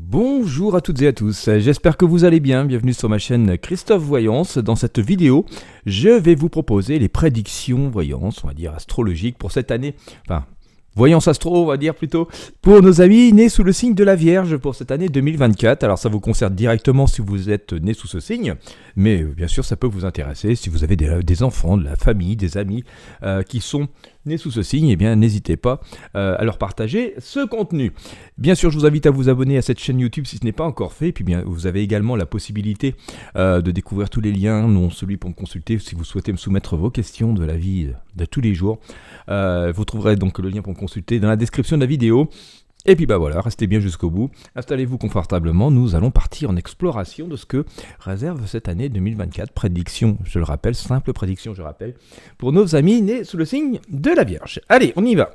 Bonjour à toutes et à tous, j'espère que vous allez bien, bienvenue sur ma chaîne Christophe Voyance. Dans cette vidéo, je vais vous proposer les prédictions voyance, on va dire astrologiques pour cette année, voyance astro, on va dire plutôt, pour nos amis nés sous le signe de la Vierge pour cette année 2024. Alors ça vous concerne directement si vous êtes né sous ce signe, mais bien sûr ça peut vous intéresser si vous avez des enfants, de la famille, des amis qui sont nés sous ce signe, eh bien n'hésitez pas à leur partager ce contenu. Bien sûr, je vous invite à vous abonner à cette chaîne YouTube si ce n'est pas encore fait, et puis bien vous avez également la possibilité de découvrir tous les liens, non celui pour me consulter si vous souhaitez me soumettre vos questions de la vie de tous les jours. Vous trouverez donc le lien pour me consulter dans la description de la vidéo. Et puis voilà, restez bien jusqu'au bout, installez-vous confortablement, nous allons partir en exploration de ce que réserve cette année 2024. Prédiction, je le rappelle, simple prédiction, je rappelle, pour nos amis nés sous le signe de la Vierge. Allez, on y va.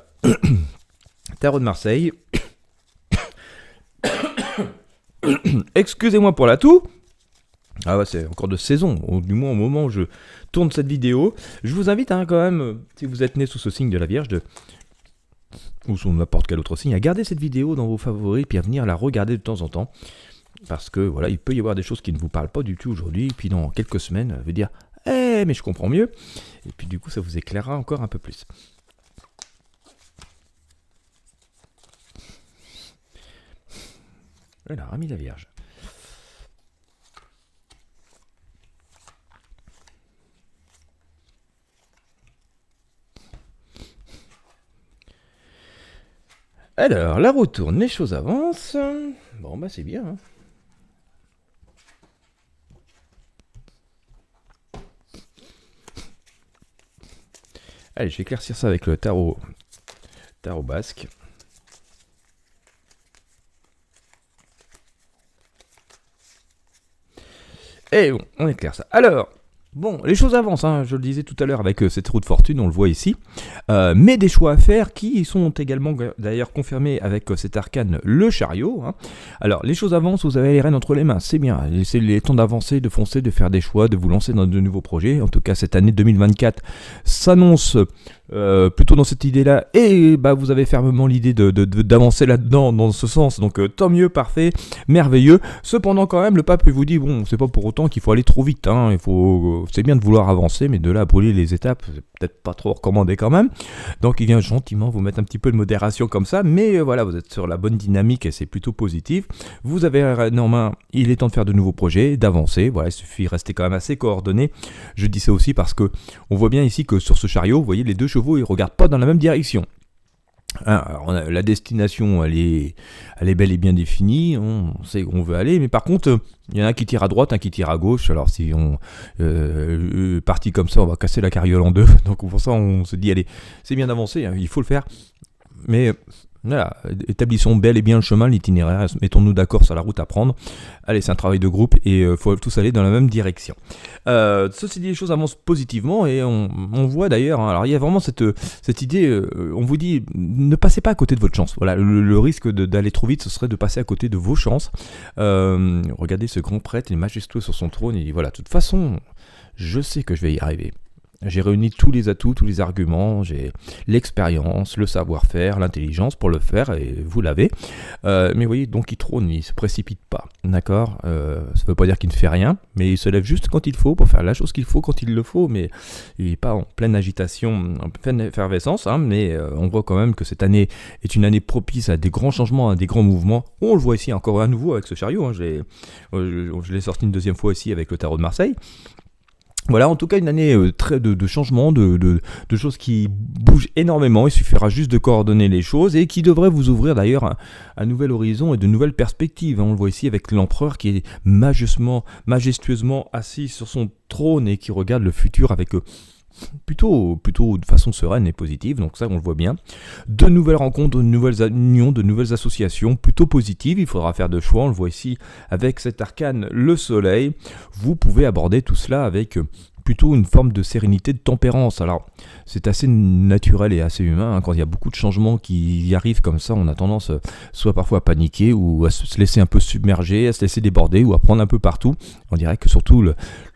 Tarot de Marseille. Excusez-moi pour la toux. Ah ouais, c'est encore de saison, du moins au moment où je tourne cette vidéo. Je vous invite quand même, si vous êtes né sous ce signe de la Vierge, ou sous n'importe quel autre signe, à garder cette vidéo dans vos favoris, puis à venir la regarder de temps en temps. Parce que voilà, il peut y avoir des choses qui ne vous parlent pas du tout aujourd'hui, puis dans quelques semaines, vous dire « Eh, mais je comprends mieux !» Et puis du coup, ça vous éclairera encore un peu plus. Voilà, Ami la Vierge. Alors, la roue tourne, les choses avancent. Bon, c'est bien. Hein. Allez, je vais éclaircir ça avec le tarot basque. Et bon, on éclaire ça. Alors, bon, les choses avancent, hein, je le disais tout à l'heure avec cette roue de fortune, on le voit ici. Mais des choix à faire qui sont également d'ailleurs confirmés avec cet arcane, le chariot. Hein. Alors, les choses avancent, vous avez les rênes entre les mains, c'est bien. C'est les temps d'avancer, de foncer, de faire des choix, de vous lancer dans de nouveaux projets. En tout cas, cette année 2024 s'annonce plutôt dans cette idée-là. Et vous avez fermement l'idée d'avancer là-dedans, dans ce sens. Donc, tant mieux, parfait, merveilleux. Cependant, quand même, le pape vous dit, bon, c'est pas pour autant qu'il faut aller trop vite. Hein. C'est bien de vouloir avancer, mais de là à brûler les étapes, c'est peut-être pas trop recommandé quand même. Donc il vient gentiment vous mettre un petit peu de modération comme ça, mais voilà, vous êtes sur la bonne dynamique et c'est plutôt positif. Vous avez en main, il est temps de faire de nouveaux projets, d'avancer. Voilà, il suffit de rester quand même assez coordonné. Je dis ça aussi parce que on voit bien ici que sur ce chariot, vous voyez les deux chevaux, ils regardent pas dans la même direction. Alors, la destination, elle est bel et bien définie, on sait où on veut aller, mais par contre, il y en a un qui tire à droite, un qui tire à gauche. Alors si on partit comme ça, on va casser la carriole en deux. Donc pour ça, on se dit, allez, c'est bien d'avancer, hein, il faut le faire, mais voilà, établissons bel et bien le chemin, l'itinéraire, mettons-nous d'accord sur la route à prendre. Allez, c'est un travail de groupe et il faut tous aller dans la même direction. Ceci dit, les choses avancent positivement et on voit d'ailleurs, hein, alors il y a vraiment cette idée, on vous dit, ne passez pas à côté de votre chance. Voilà, le risque d'aller trop vite, ce serait de passer à côté de vos chances. Regardez ce grand prêtre, il est majestueux sur son trône, il dit, voilà, de toute façon, je sais que je vais y arriver. J'ai réuni tous les atouts, tous les arguments, j'ai l'expérience, le savoir-faire, l'intelligence pour le faire, et vous l'avez. Mais vous voyez, donc il trône, il ne se précipite pas, d'accord. Ça ne veut pas dire qu'il ne fait rien, mais il se lève juste quand il faut, pour faire la chose qu'il faut quand il le faut, mais il n'est pas en pleine agitation, en pleine effervescence, hein, mais on voit quand même que cette année est une année propice à des grands changements, à des grands mouvements. On le voit ici encore à nouveau avec ce chariot, hein, je l'ai sorti une deuxième fois ici avec le tarot de Marseille. Voilà, en tout cas une année très de changements, de choses qui bougent énormément. Il suffira juste de coordonner les choses et qui devrait vous ouvrir d'ailleurs un nouvel horizon et de nouvelles perspectives. On le voit ici avec l'empereur qui est majestueusement assis sur son trône et qui regarde le futur avec plutôt de façon sereine et positive, donc ça on le voit bien. De nouvelles rencontres, de nouvelles unions, de nouvelles associations, plutôt positives. Il faudra faire de choix, on le voit ici avec cet arcane, le soleil. Vous pouvez aborder tout cela avec plutôt une forme de sérénité, de tempérance. Alors, c'est assez naturel et assez humain, hein. Quand il y a beaucoup de changements qui y arrivent comme ça, on a tendance soit parfois à paniquer ou à se laisser un peu submerger, à se laisser déborder ou à prendre un peu partout. On dirait que surtout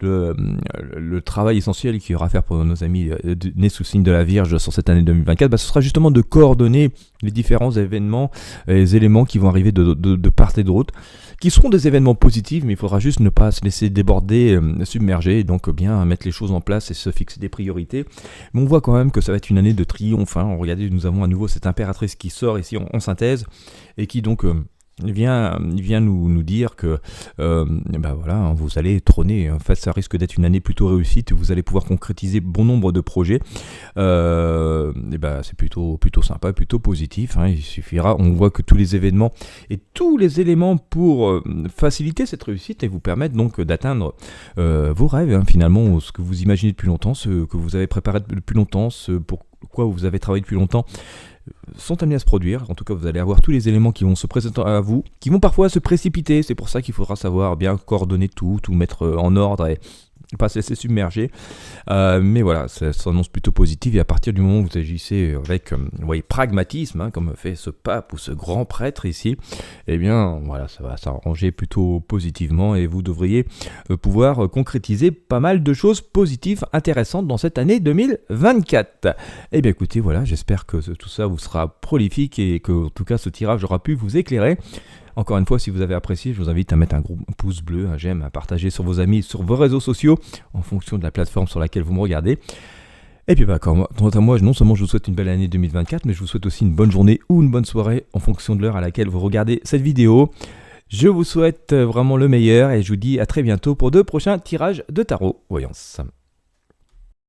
le travail essentiel qu'il y aura à faire pour nos amis nés sous le signe de la Vierge sur cette année 2024, ce sera justement de coordonner les différents événements, les éléments qui vont arriver de part et d'autre, qui seront des événements positifs, mais il faudra juste ne pas se laisser déborder, submerger, et donc bien mettre les choses en place et se fixer des priorités. Mais on voit quand même que ça va être une année de triomphe, hein. Regardez, nous avons à nouveau cette impératrice qui sort ici en synthèse, et qui donc vient nous dire que voilà, vous allez trôner. En fait, ça risque d'être une année plutôt réussite, vous allez pouvoir concrétiser bon nombre de projets. C'est plutôt sympa, plutôt positif, hein. Il suffira, on voit que tous les événements et tous les éléments pour faciliter cette réussite et vous permettre donc d'atteindre vos rêves, hein, finalement, ce que vous imaginez depuis longtemps, ce que vous avez préparé depuis longtemps, ce pour quoi vous avez travaillé depuis longtemps, sont amenés à se produire. En tout cas, vous allez avoir tous les éléments qui vont se présenter à vous, qui vont parfois se précipiter. C'est pour ça qu'il faudra savoir bien coordonner tout mettre en ordre et pas se laisser submerger. Mais voilà, ça s'annonce plutôt positif, et à partir du moment où vous agissez avec pragmatisme, hein, comme fait ce pape ou ce grand prêtre ici, eh bien voilà, ça va s'arranger plutôt positivement, et vous devriez pouvoir concrétiser pas mal de choses positives, intéressantes dans cette année 2024. Eh bien écoutez, voilà, j'espère que tout ça vous sera prolifique et que en tout cas ce tirage aura pu vous éclairer. Encore une fois, si vous avez apprécié, je vous invite à mettre un gros pouce bleu, un j'aime, à partager sur vos amis, sur vos réseaux sociaux, en fonction de la plateforme sur laquelle vous me regardez. Et puis quant à moi, non seulement je vous souhaite une belle année 2024, mais je vous souhaite aussi une bonne journée ou une bonne soirée, en fonction de l'heure à laquelle vous regardez cette vidéo. Je vous souhaite vraiment le meilleur, et je vous dis à très bientôt pour de prochains tirages de tarot voyance.